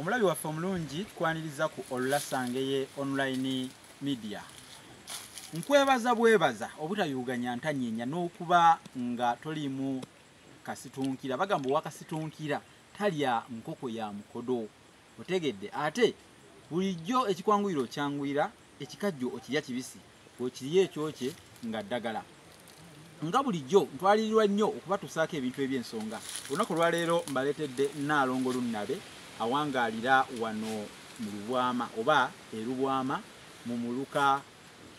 Omulabi waffe omulungi tukwaniriza ku Olulasangeye online media. Nkwebaza bwebaza obutayuganya ntanyeenya n'okuba nga tolimu kasitunkira. Bagamba wakasitunkira talya nkoko ya mukodo. Otegedde ate bulijjo ekikwanguyiro kyanguyira ekikajjo okirya kibisi okiriye ekyokye nga ddagala. Nga bulijjo ntwalirirwa nnyo okubatuusaako ebintu eby'ensonga. Olunaku lwaleero mbaleetedde Nnaalongo Lunnabe awangaalira wano mu Lubwama oba Erubwama mu muluka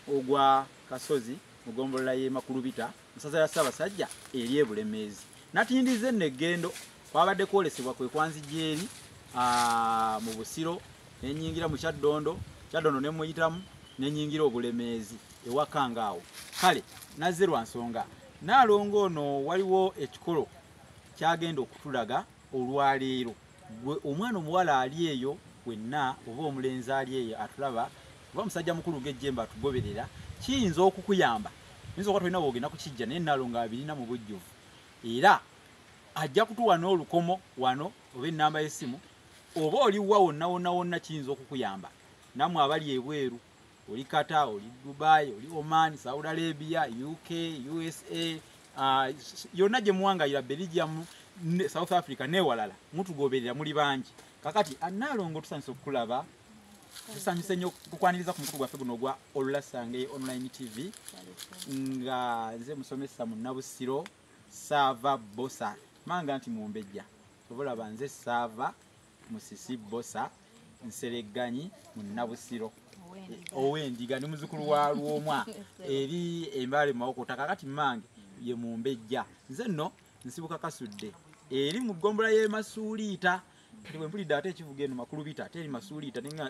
ogwa Kasozi mu ggombolola y'e Makulubita nsaza ya Ssaabasajja eri e Bulemeezi. Natindize n'eggendo kwabadde kwolesebwa kwe kwanzijja eri mu Busiro n'ennyingira mu Kyaddondo ne muyitamu n'ennyingira Obulemeezi ewakanga awo. Kale nazze lwa nsonga Nnaalongo ono waliwo ekikolo kyagenda okutulaga olwaleero. Gwe omwana omuwala ali eyo wenna oba omulenzi ali eyo atulaba oba musajja mukulu ng'ejjemba atugoberera kiyinza okukuyamba. Oyinza okuba tolina bw'ogenda kukijja naye Nnaalongo abirina mu bujjuvu era ajja kutuwa n'olukomo wano oba ennamba y'essimu oba oli wa wonna kiyinza okukuyamba. Nammwe abali ebweru oli Qatar, oli Dubai, oli Oman, Saudi Arabia, UK, USA, yonna gye muwangayira Belgium, South Africa n'ewalala mutugoberera muli bangi. Kakati Nnaalongo tusanyuse okukulaba, tusanyuse nnyo kukwaniriza ku mukulu gwaffe guno ogwa Olulasangeye online TV nga nze musomesa mu Nabusiro Saava Bosa manga nti mumbejja obalaba nze Saava Musisi Bosa Nseregganyi mu Nabusiro Owendiga ni muzukulu wa Lwomwa eri embale mawokota. Kakati mange ye mumbejja nze nno nsibuka Kasudde eri mu ggombola y'e Masuuliita. Kati bwe mpulidde ate ekivuga eno Makulubiita ate eri Masuuliita nenga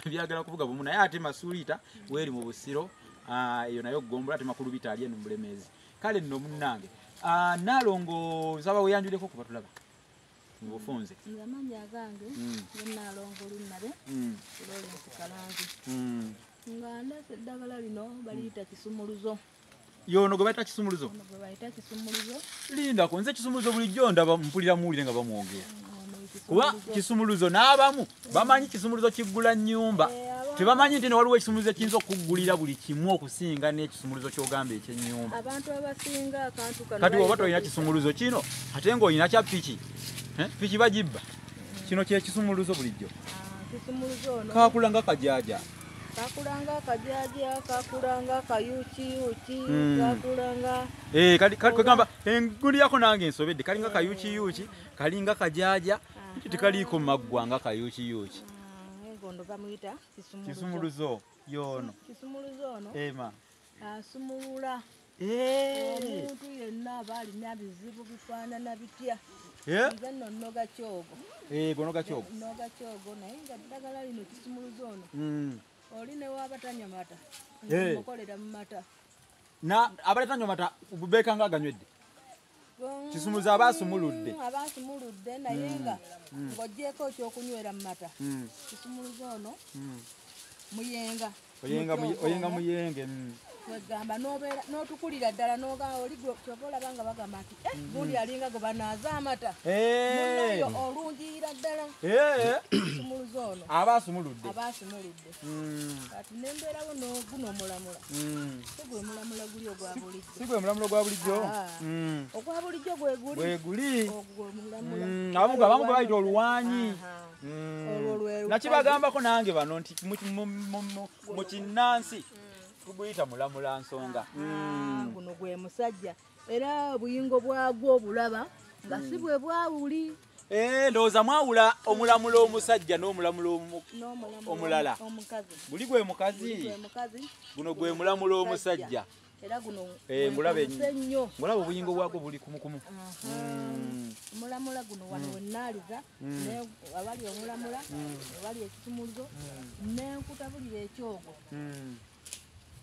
byagala kuvuga bumu naye ate Masuuliita weeri mu Busiro eyo nayo ggombola ate Makulubiita ali eno mu Bulemeezi. Kale nno munnange Nnaalongo nsaba weyanjuleko kuba tulaba mu bufunze. Amanya agange Nnaalongo Lunnabe Lawrence Kalanzi nga ndase eddagala lino baliyita kisumuluzo. Yono gwe bayita kisumuluzo? Ono gwe bayita kisumuluzo. Lindako nze kisumuluzo bulijjo ndaba mpulira muwulire nga bamwogera. Kuba kisumuluzo n'abamu bamanyi kisumuluzo kiggula nnyumba tebamanyi nti waliwo ekisumuluzo ekiyinza okuggulira buli kimu okusinga n'ekisumuluzo ky'ogamba ekyennyumba. Abantu abasinga akantu kano kati oba tolina kisumuluzo kino ate ng'olina kya piki piki bagibba kino kye kisumuluzo bulijjo. Kisumuluzo ono kakulanga kajaja kakulanga kajaja kakulanga kayuki kakulanga kali gamba enguli yako nange ensobedde kalinga kayuki kalinga kajaja tikaliiko maggwa nga kayuki ngondo bamuyita kisumuluzo yono. Kisumuluzo ono ema asumulula omuntu yenna aba alina bizibu bifaanana bitya nze nno nnoga kyogo gonoga kyogo naye nga ddagala lino kisumuluzo ono oli ne wabatanywa mata mukolera mu mata na abaletanywa mata bubeeka nga aganywedde kisumuluzo abasumuludde naye nga ng'oggyeko ekyokunywera mu mata kisumuluzo ono muyenga muyenge wegamba n'otukulira ddala n'ogamba oli kyova olaba nga bagamba nti gundi alinga gwe banaaza amata munayo olungirira ddala kisumuluzo ono aba asumuludde kati nembeerawo guno omulamula si gwe mulamula guli ogwa bulijjo ogwa bulijjo gwe guli abamu gwe bayita oluwanyi nakibagambako nange bano nti mu kinnansi tuguyita mulamula nsonga. Guno gwe musajja era obuyingo bwagwo obulaba nga si bwe bwawuli. Ndowooza mwawula omulamula omusajja n'omulamula omulala. Guli gwe mukazi guno gwe mulamula omusajja era guno ngulaba obuyingo bwagwo buli kumukumu. Omulamula guno wano wennaaliza abali omulamula abali ekisumuluzo nenkutabulira ekyogo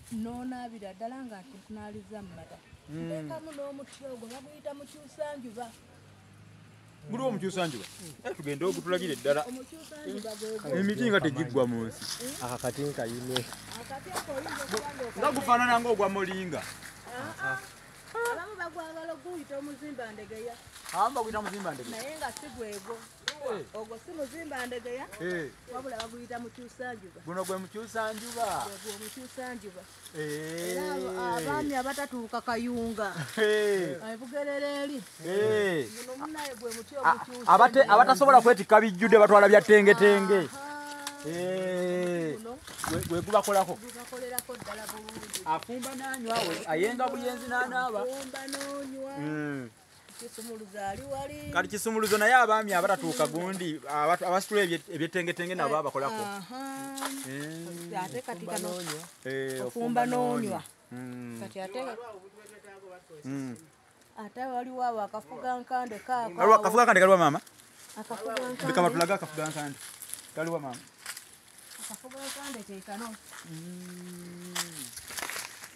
nonaabira ddala nga ntunaaliza mu mata ntekamu n'omuti ogwo baguyita mukyusanjuba. Guliwo omukyusanjuba tugende ogutulagira eddala emiti nga tegiggwa mu nsi. Akakati nkayine nga gufaanana ng'ogwa molinga. Abamu bagwagala bakuyita omuzimba ndegeya. Amba kuyita muzimba ndegeya. Naye nga si gwego. Ogwo si muzimba ndegeya. Wabula baguyita mukyusanjuba. Guno gwe mukyusanjuba. Gwe mukyusanjuba. Era abaami abatatuuka kayunga. Ebugerera eri. Guno munaye gwe muti omukyusanjuba. Abatasobola kwetikka bijjudde batwala bya tengetenge. Gwe gubakolako. Gubakolerako ddala bulungi. Afumba n'anywa ayenga buyenzi n'anaaba. Afumba n'onywa. Kisumuluzo ali wali. Kati kisumuluzo naye abaami abatatuuka gundi abasitula ebyetengetenge nabo babakolako. Ate kati kano ofumba n'onywa. Kati ate waliwo abo akafuga nkande kaako. Akafuga nkande kaliwa maama? Akafuga nkande. Bikama tulaga akafuga nkande. Kaliwa maama? Akafuga nkande teekano.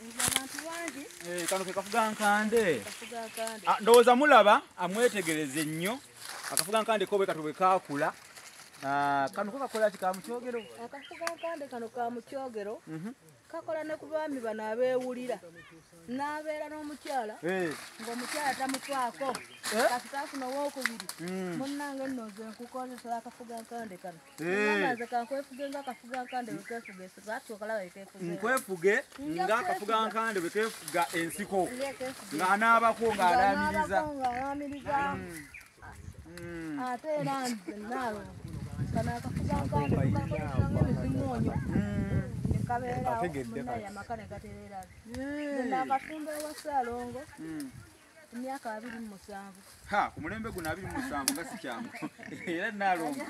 Abantu bangi. Kano ke kafuga nkande. Akafuga nkande. Ndowooza mulaba amwetegereze nnyo. Akafuga nkande ko bwe katubwe kaakula. Kano kakola ki ka mukyogero? Akafuga nkande kano ka mukyogero. Kakola ne ku baami bano abeewulira. N'abeera n'omukyala. Ng'omukyala tamutwako. Kati kaafuna owookubiri. Munnange nno nze nkukozesa akafuga nkande kano. Nze kankwefuge ng'akafuga nkande bwe keefuga ensiko. Ati okalaba bwe keefuga. Nkwefuge ng'akafuga nkande bwe keefuga ensiko. Ng'anaabako ng'alaamiriza. Ate era nze naalo. Kano akafuga nkande tukakozesa ng'emiziŋŋoonyo. Kabeerawo munaye amaka ne gatereera. Nze akafumba ewa Ssaalongo emyaka 27. Ku mulembe guno 27 nga si kyangu. Era Nnaalongo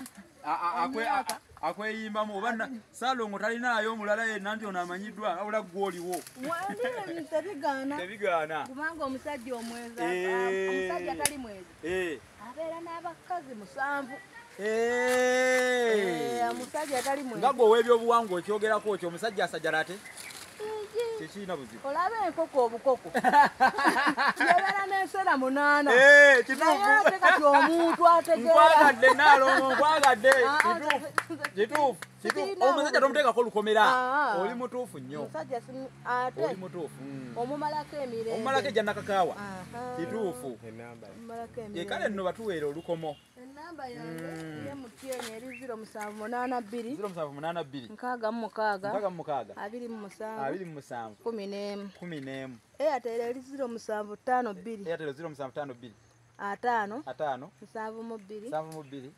akweyimbamu oba Ssaalongo talinaayo omulala yenna nti ono amanyiddwa wabula ggwe oliwo. Tebigaana. Kubanga omusajja omweza omusajja tali mwezi abeera n'abakazi 7. Omusajja atali mwezi. Nga gwe ow'ebyobuwangwa okyogerako okyo omusajja asajjala ate? Tekirina buzibu. Olaba enkoko obukoko. Yabeera n'ensera 8. Kituufu. Naye ate kati omuntu ategeera. Nkwagadde Nnaalongo nkwagadde. Kituufu. Omusajja tomuteekako olukomera. Oli mutuufu nnyo. Omusajja ate. Oli mutuufu. Omumalako emirembe. Omumalako ejja nakakaawa. Kituufu. Omumalako emirembe. Kale nno batuweera olukomo. Ennamba yange ye Mutyenya eri 0782 0782 66 66 27 11 11. Airtel eri 0752 Airtel 0752 5 5 72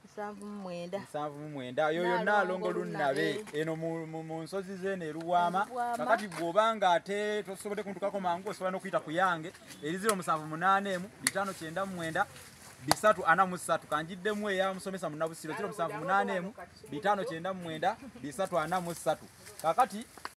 79 yoyo Nnaalongo lunnabe eno mu nsozi z'eno eruwaama. Kakati bw'obanga ate tosobodde kuntukako mangu osobola n'okuyita ku yange eri 078 599 343 kanjiddemu eya musomesa Munnabusiro 078 599 343. Kakati